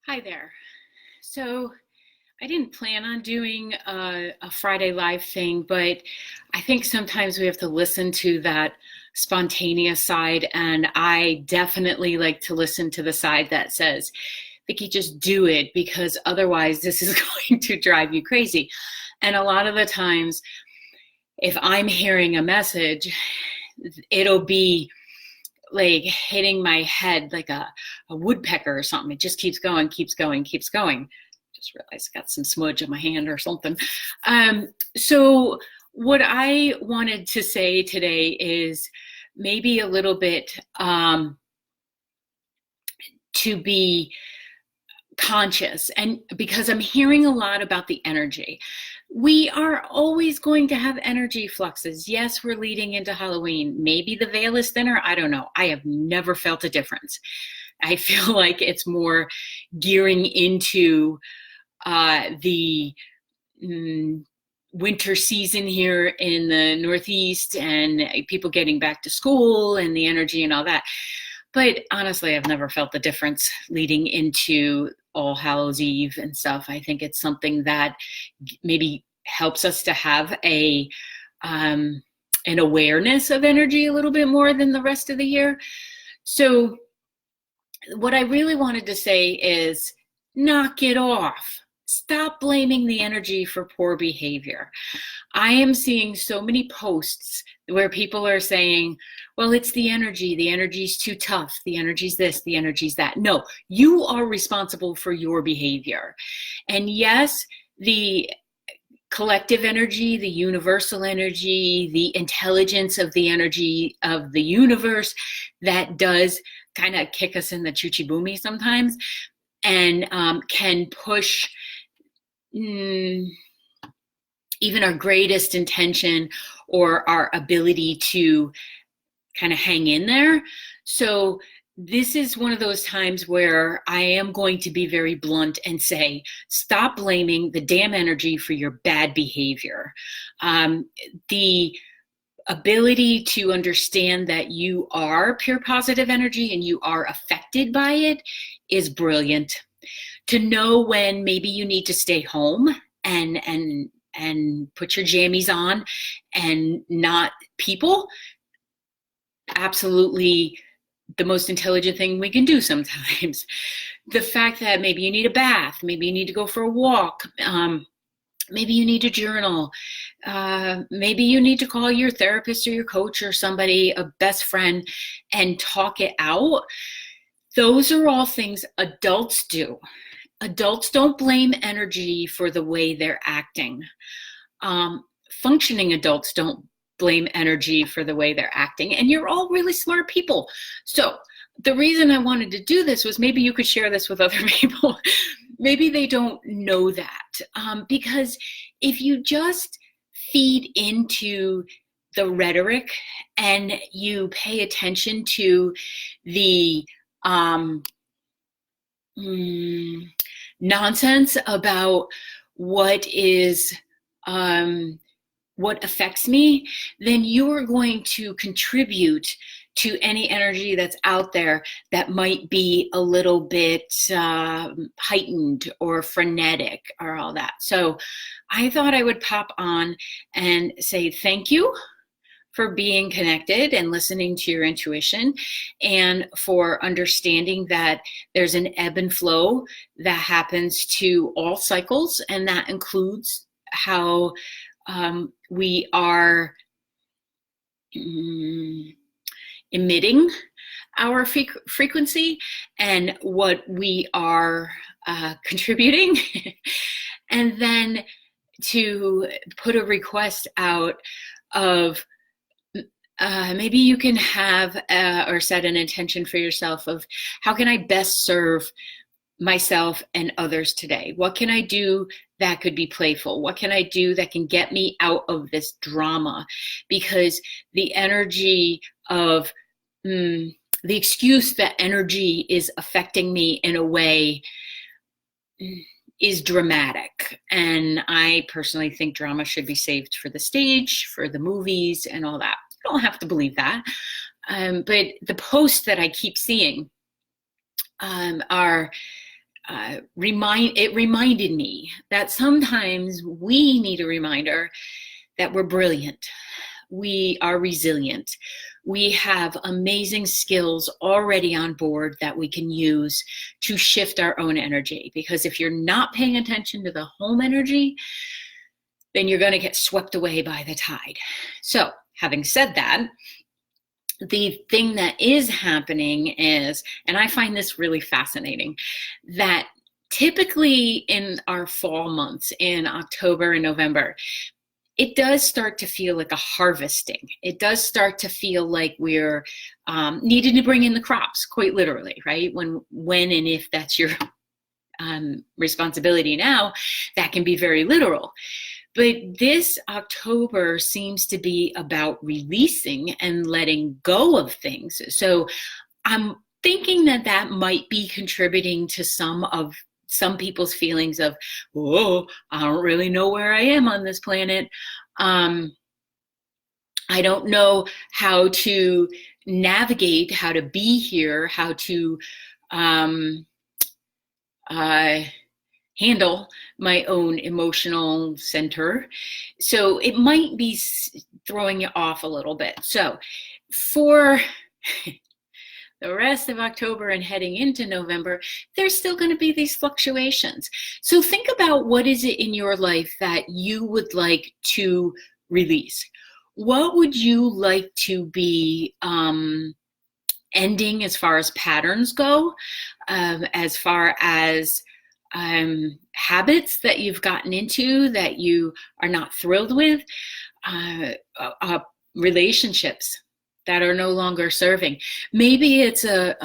Hi there. So I didn't plan on doing a Friday Live thing, but I think sometimes we have to listen to that spontaneous side. And I definitely like to listen to the side that says, Vicky, just do it because otherwise this is going to drive you crazy. And a lot of the times, if I'm hearing a message, it'll be like hitting my head like a woodpecker or something. It just keeps going, keeps going, keeps going. Just realized I got some smudge on my hand or something. So what I wanted to say today is maybe a little bit to be conscious, and because I'm hearing a lot about the energy. We are always going to have energy fluxes. Yes, we're leading into Halloween. Maybe the veil is thinner. I don't know. I have never felt a difference. I feel like it's more gearing into the winter season here in the Northeast and people getting back to school and the energy and all that. But honestly, I've never felt the difference leading into All Hallows Eve and stuff. I think it's something that maybe helps us to have an awareness of energy a little bit more than the rest of the year. So what I really wanted to say is knock it off. Stop blaming the energy for poor behavior. I am seeing so many posts where people are saying, well, it's the energy. The energy's too tough. The energy's this, the energy's that. No, you are responsible for your behavior. And yes, the collective energy, the universal energy, the intelligence of the energy of the universe that does kind of kick us in the choochie boomy sometimes and can push even our greatest intention or our ability to kind of hang in there. So this is one of those times where I am going to be very blunt and say, stop blaming the damn energy for your bad behavior. The ability to understand that you are pure positive energy and you are affected by it is brilliant. To know when maybe you need to stay home and put your jammies on and not people, absolutely the most intelligent thing we can do sometimes. The fact that maybe you need a bath, maybe you need to go for a walk, maybe you need to journal, maybe you need to call your therapist or your coach or somebody, a best friend, and talk it out. Those are all things adults do. Adults don't blame energy for the way they're acting. Functioning adults don't blame energy for the way they're acting. And you're all really smart people. So the reason I wanted to do this was maybe you could share this with other people. Maybe they don't know that. Because if you just feed into the rhetoric and you pay attention to the nonsense about what is what affects me, then you are going to contribute to any energy that's out there that might be a little bit heightened or frenetic or all that. So I thought I would pop on and say thank you for being connected and listening to your intuition, and for understanding that there's an ebb and flow that happens to all cycles, and that includes how we are emitting our frequency and what we are contributing. And then to put a request out of maybe you can have or set an intention for yourself of how can I best serve myself and others today? What can I do that could be playful? What can I do that can get me out of this drama? Because the energy of the excuse that energy is affecting me in a way is dramatic. And I personally think drama should be saved for the stage, for the movies and all that. You don't have to believe that. But the posts that I keep seeing are reminded me that sometimes we need a reminder that we're brilliant. We are resilient. We have amazing skills already on board that we can use to shift our own energy. Because if you're not paying attention to the home energy, then you're going to get swept away by the tide. So, having said that, the thing that is happening is, and I find this really fascinating, that typically in our fall months, in October and November, it does start to feel like a harvesting. It does start to feel like we're needing to bring in the crops, quite literally, right? When and if that's your responsibility now, that can be very literal. But this October seems to be about releasing and letting go of things. So I'm thinking that might be contributing to some people's feelings of, oh, I don't really know where I am on this planet. I don't know how to navigate, how to be here, how to handle my own emotional center. So it might be throwing you off a little bit. So for the rest of October and heading into November, there's still going to be these fluctuations. So think about, what is it in your life that you would like to release? What would you like to be ending as far as patterns go, as far as habits that you've gotten into that you are not thrilled with, relationships that are no longer serving. Maybe it's a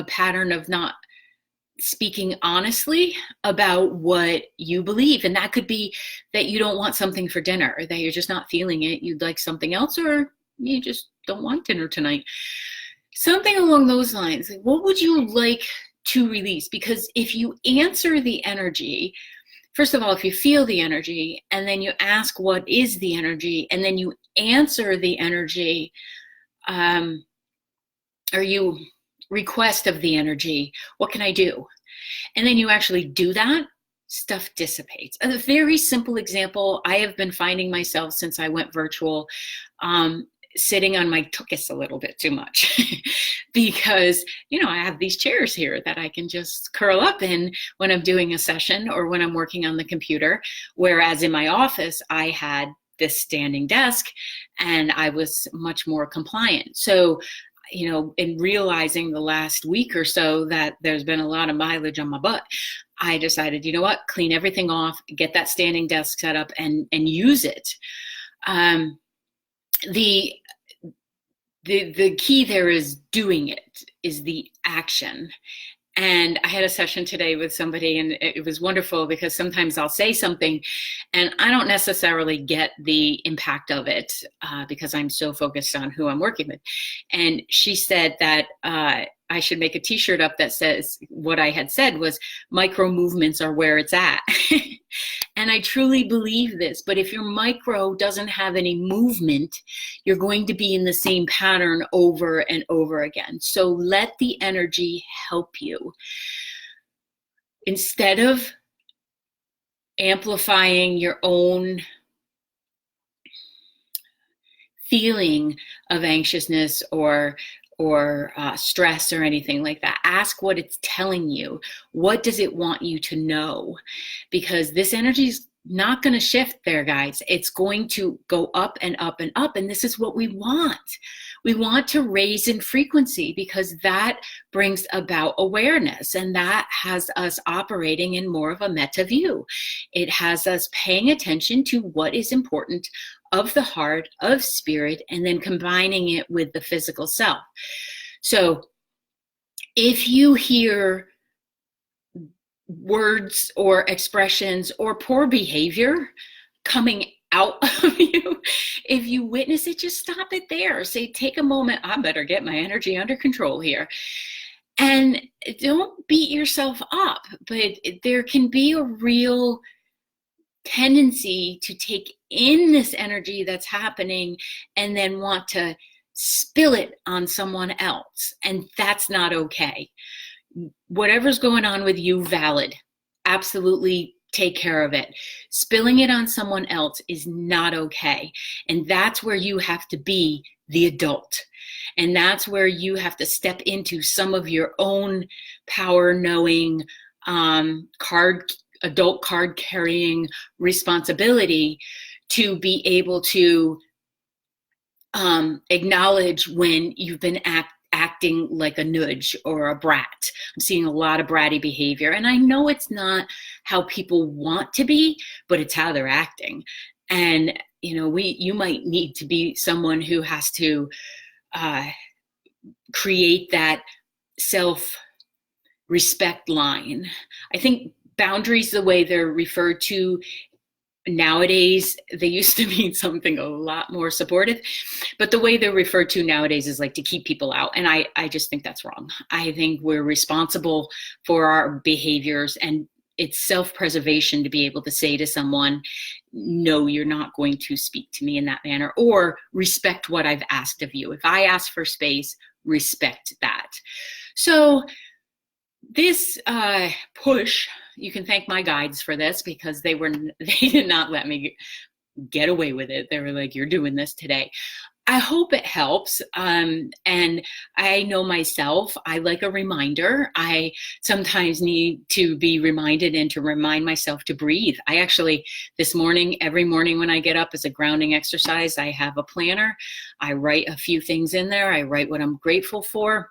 pattern of not speaking honestly about what you believe. And that could be that you don't want something for dinner, or that you're just not feeling it. You'd like something else, or you just don't want dinner tonight. Something along those lines. What would you like to release? Because if you answer the energy, first of all, if you feel the energy, and then you ask what is the energy, and then you answer the energy, or you request of the energy, what can I do? And then you actually do that, stuff dissipates. A very simple example, I have been finding myself since I went virtual, sitting on my tuchus a little bit too much because, I have these chairs here that I can just curl up in when I'm doing a session or when I'm working on the computer. Whereas in my office, I had this standing desk and I was much more compliant. So, in realizing the last week or so that there's been a lot of mileage on my butt, I decided, you know what, clean everything off, get that standing desk set up and use it. The key there is doing it, is the action. And I had a session today with somebody, and it was wonderful because sometimes I'll say something and I don't necessarily get the impact of it because I'm so focused on who I'm working with. And she said that I should make a t-shirt up that says what I had said was, micro movements are where it's at. And I truly believe this, but if your micro doesn't have any movement, you're going to be in the same pattern over and over again. So let the energy help you. Instead of amplifying your own feeling of anxiousness or stress or anything like that, ask what it's telling you. What does it want you to know? Because this energy is not going to shift there, guys. It's going to go up and up and up. And this is what we want. We want to raise in frequency because that brings about awareness, and that has us operating in more of a meta view. It has us paying attention to what is important of the heart, of spirit, and then combining it with the physical self. So if you hear words or expressions or poor behavior coming out of you, if you witness it, just stop it there. Say, take a moment, I better get my energy under control here. And don't beat yourself up, but there can be a real tendency to take in this energy that's happening and then want to spill it on someone else. And that's not okay. whatever's going on with you, valid. Absolutely take care of it. Spilling it on someone else is not okay. And that's where you have to be the adult. And that's where you have to step into some of your own power knowing, adult card carrying responsibility to be able to acknowledge when you've been acting like a nudge or a brat. I'm seeing a lot of bratty behavior, and I know it's not how people want to be, but it's how they're acting. And you might need to be someone who has to create that self-respect line. I think boundaries, the way they're referred to nowadays, they used to mean something a lot more supportive, but the way they're referred to nowadays is like to keep people out. And I just think that's wrong. I think we're responsible for our behaviors, and it's self-preservation to be able to say to someone, no, you're not going to speak to me in that manner, or respect what I've asked of you. If I ask for space, respect that. So this push, you can thank my guides for this, because they did not let me get away with it. They were like, you're doing this today. I hope it helps. And I know myself, I like a reminder. I sometimes need to be reminded and to remind myself to breathe. I actually, this morning, every morning when I get up as a grounding exercise, I have a planner. I write a few things in there. I write what I'm grateful for.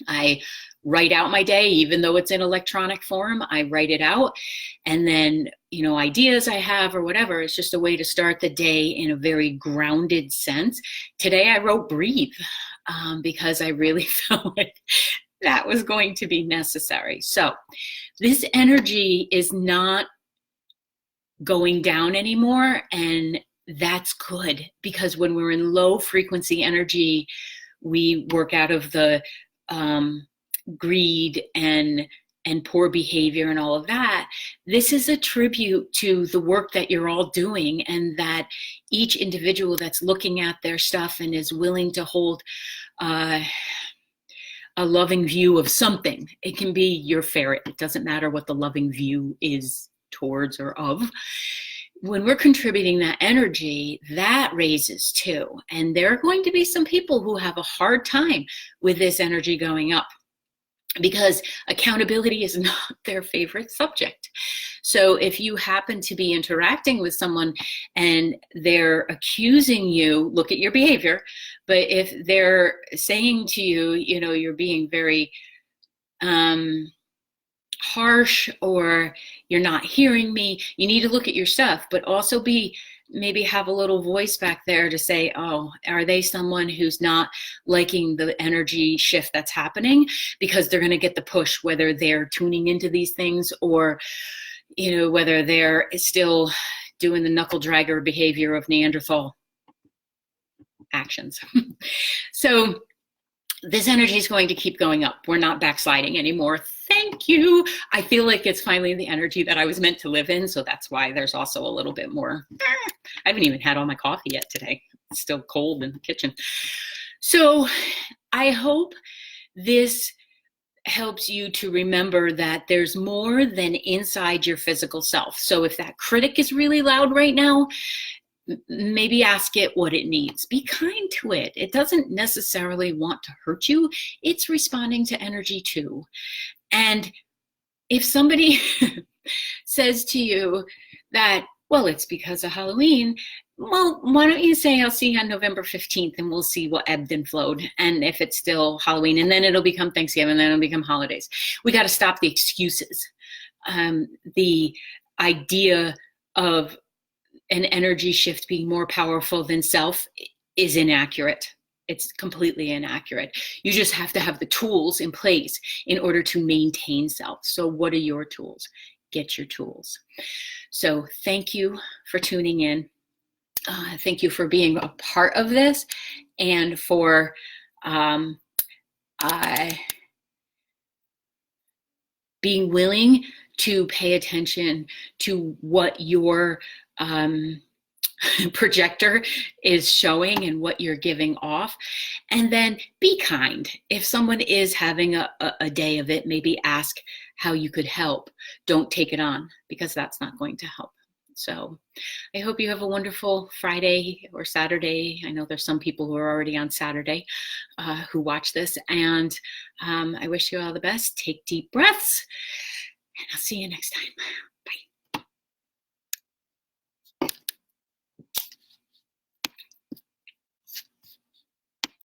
I write out my day, even though it's in electronic form. I write it out, and then ideas I have or whatever, it's just a way to start the day in a very grounded sense. Today I wrote breathe, because I really felt like that was going to be necessary. So this energy is not going down anymore, and that's good, because when we're in low frequency energy, we work out of the greed and poor behavior and all of that. This is a tribute to the work that you're all doing, and that each individual that's looking at their stuff and is willing to hold a loving view of something. It can be your ferret. It doesn't matter what the loving view is towards or of. When we're contributing that energy, that raises too. And there are going to be some people who have a hard time with this energy going up, because accountability is not their favorite subject. So if you happen to be interacting with someone and they're accusing you, look at your behavior, but if they're saying to you, you're being very harsh, or you're not hearing me, you need to look at your stuff, but also maybe have a little voice back there to say, oh, are they someone who's not liking the energy shift that's happening? Because they're going to get the push, whether they're tuning into these things or, whether they're still doing the knuckle dragger behavior of Neanderthal actions. So this energy is going to keep going up. We're not backsliding anymore. Thank you. I feel like it's finally the energy that I was meant to live in. So that's why there's also a little bit more. I haven't even had all my coffee yet today. It's still cold in the kitchen. So I hope this helps you to remember that there's more than inside your physical self. So if that critic is really loud right now, maybe ask it what it needs. Be kind to it. It doesn't necessarily want to hurt you. It's responding to energy too. And if somebody says to you that, well, it's because of Halloween, well, why don't you say, I'll see you on November 15th and we'll see what ebbed and flowed. And if it's still Halloween, and then it'll become Thanksgiving, and then it'll become holidays. We got to stop the excuses. The idea of an energy shift being more powerful than self is inaccurate. It's completely inaccurate. You just have to have the tools in place in order to maintain self. So what are your tools? Get your tools. So thank you for tuning in. Thank you for being a part of this, and for being willing to pay attention to what your projector is showing and what you're giving off. And then be kind. If someone is having a day of it, maybe ask how you could help. Don't take it on, because that's not going to help. So I hope you have a wonderful Friday or Saturday. I know there's some people who are already on Saturday who watch this. And I wish you all the best. Take deep breaths. And I'll see you next time.